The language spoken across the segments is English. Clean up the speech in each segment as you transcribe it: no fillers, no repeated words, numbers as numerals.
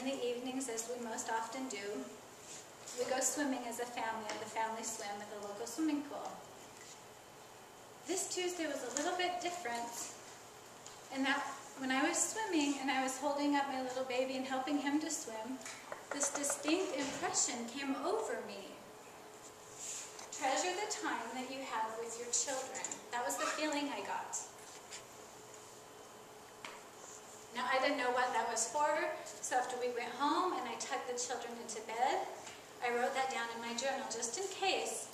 the evenings, as we most often do, we go swimming as a family at the family swim at the local swimming pool. This Tuesday was a little bit different in that when I was swimming and I was holding up my little baby and helping him to swim, this distinct impression came over me. Treasure the time that you have with your children. That was the feeling I got. Now, I didn't know what that was for, so after we went home and I tucked the children into bed, I wrote that down in my journal just in case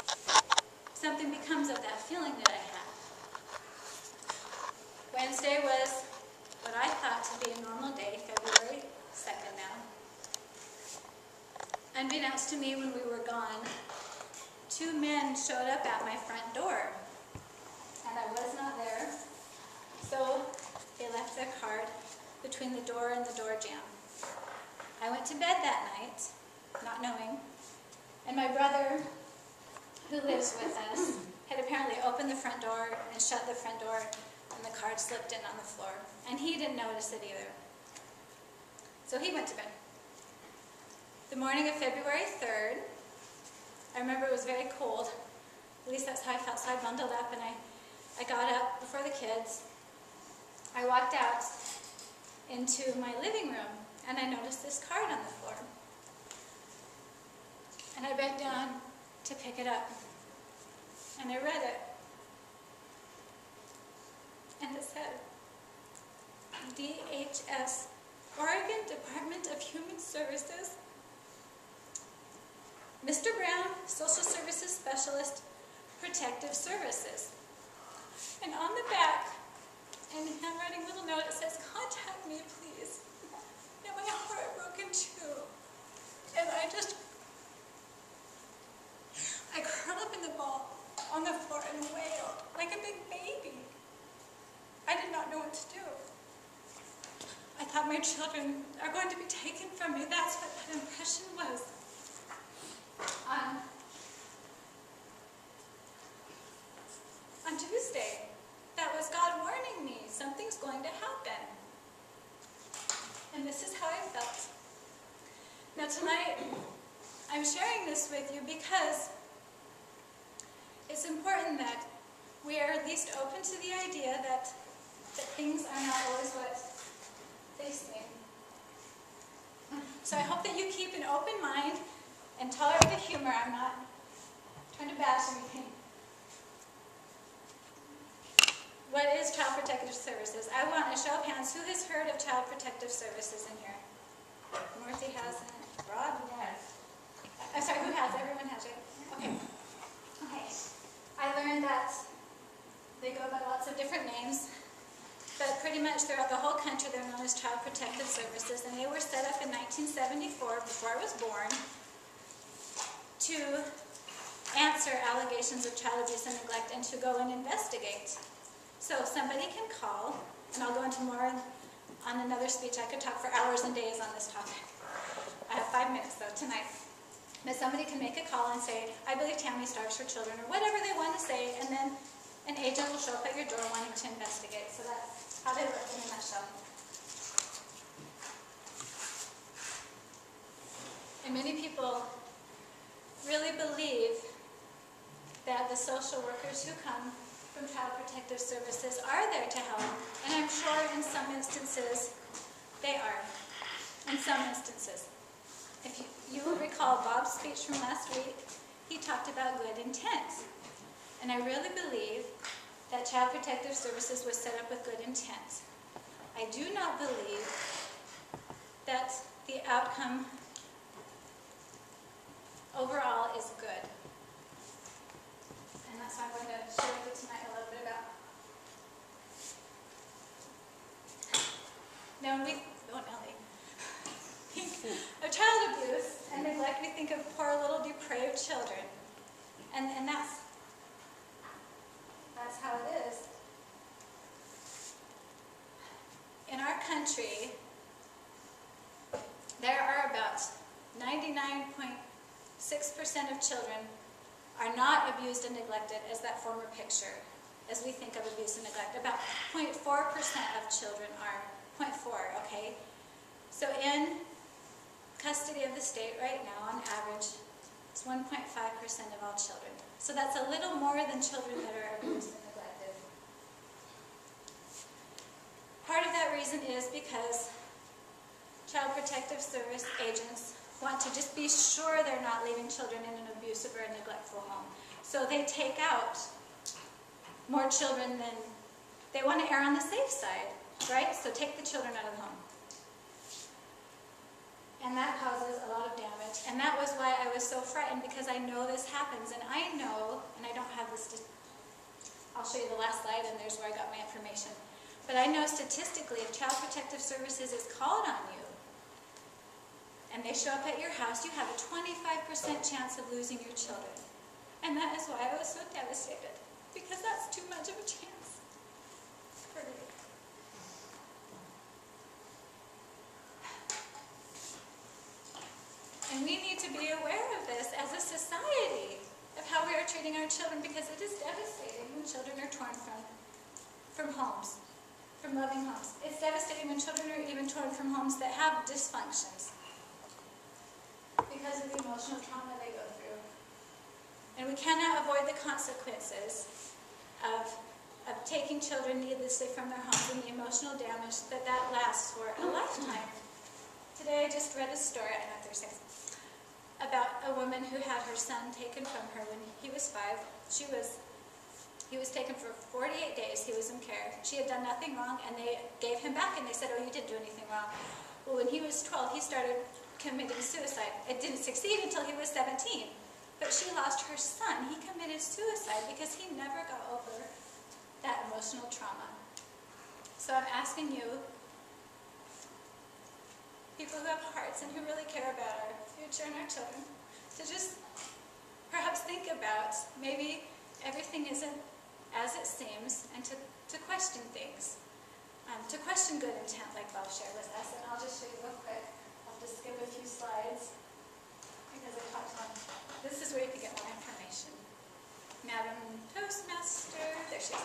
something becomes of that feeling that I had. Wednesday was what I thought to be a normal day, February 2nd now. Unbeknownst to me, when we were gone, 2 men showed up at my front door, and I was not there, so they left their card between the door and the door jamb. I went to bed that night, not knowing, and my brother, who lives with us, had apparently opened the front door and shut the front door, and the card slipped in on the floor. And he didn't notice it either. So he went to bed. The morning of February 3rd, I remember it was very cold. At least that's how I felt, so I bundled up and I got up before the kids. I walked out into my living room and I noticed this card on the floor. And I bent down to pick it up. And I read it. And it said, DHS, Oregon Department of Human Services, Mr. Brown, Social Services Specialist, Protective Services. And on the back, in handwriting little note, it says, contact me, please. And my heart broke in two. And I curled up in the ball on the floor and wailed like a big baby. I did not know what to do. I thought my children are going to be taken from me. That's what that impression was. On Tuesday, that was God warning me, something's going to happen. And this is how I felt. Now tonight, I'm sharing this with you because it's important that we are at least open to the idea that things are not always what they seem. So I hope that you keep an open mind and tolerate the humor. I'm not trying to bash anything. What is Child Protective Services? I want a show of hands. Who has heard of Child Protective Services in here? Dorothy hasn't. Rod? Yes. I'm sorry, who has? Everyone has it? Okay. Okay. I learned that they go by lots of different names, but pretty much throughout the whole country they're known as Child Protective Services, and they were set up in 1974, before I was born, to answer allegations of child abuse and neglect and to go and investigate. So somebody can call, and I'll go into more on another speech. I could talk for hours and days on this topic. I have 5 minutes though tonight. But somebody can make a call and say, I believe Tammy starves her children, or whatever they want to say, and then an agent will show up at your door wanting to investigate. So that's how they work in a nutshell. And many people really believe that the social workers who come from Child Protective Services are there to help. And I'm sure in some instances they are. In some instances. If you will recall Bob's speech from last week, he talked about good intent. And I really believe that Child Protective Services was set up with good intent. I do not believe that the outcome overall is good. And that's what I'm going to share with you tonight a little bit about. Now, when we think of child abuse and neglect, we think of poor little depraved children. And that's how it is. In our country, there are about 99.6% of children are not abused and neglected as that former picture, as we think of abuse and neglect. About 0.4% of children are, 0.4, okay? So in 2015, 0.4% custody of the state right now, on average, is 1.5% of all children. So that's a little more than children that are abused and neglected. Part of that reason is because Child Protective Service agents want to just be sure they're not leaving children in an abusive or a neglectful home. So they take out more children than, they want to err on the safe side, right? So take the children out of the home. And that causes a lot of damage. And that was why I was so frightened, because I know this happens. And I know, and I don't have this, I'll show you the last slide, and there's where I got my information. But I know statistically, if Child Protective Services is called on you, and they show up at your house, you have a 25% chance of losing your children. And that is why I was so devastated, because that's too much of a chance for me. And we need to be aware of this as a society, of how we are treating our children, because it is devastating when children are torn from homes, from loving homes. It's devastating when children are even torn from homes that have dysfunctions, because of the emotional trauma they go through. And we cannot avoid the consequences of taking children needlessly from their homes and the emotional damage that lasts for a lifetime. Today I just read a story, I know there's 6, about a woman who had her son taken from her when he was 5. He was taken for 48 days, he was in care. She had done nothing wrong, and they gave him back, and they said, oh, you didn't do anything wrong. Well, when he was 12, he started committing suicide. It didn't succeed until he was 17. But she lost her son. He committed suicide because he never got over that emotional trauma. So I'm asking you, people who have hearts and who really care about our future and our children, to just perhaps think about maybe everything isn't as it seems, and to question things, to question good intent like Bob shared with us. And I'll just show you real quick. I'll just skip a few slides because I talked on. This is where you can get more information. Madam Toastmaster, there she is.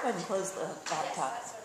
Go ahead and close the laptop. Yes,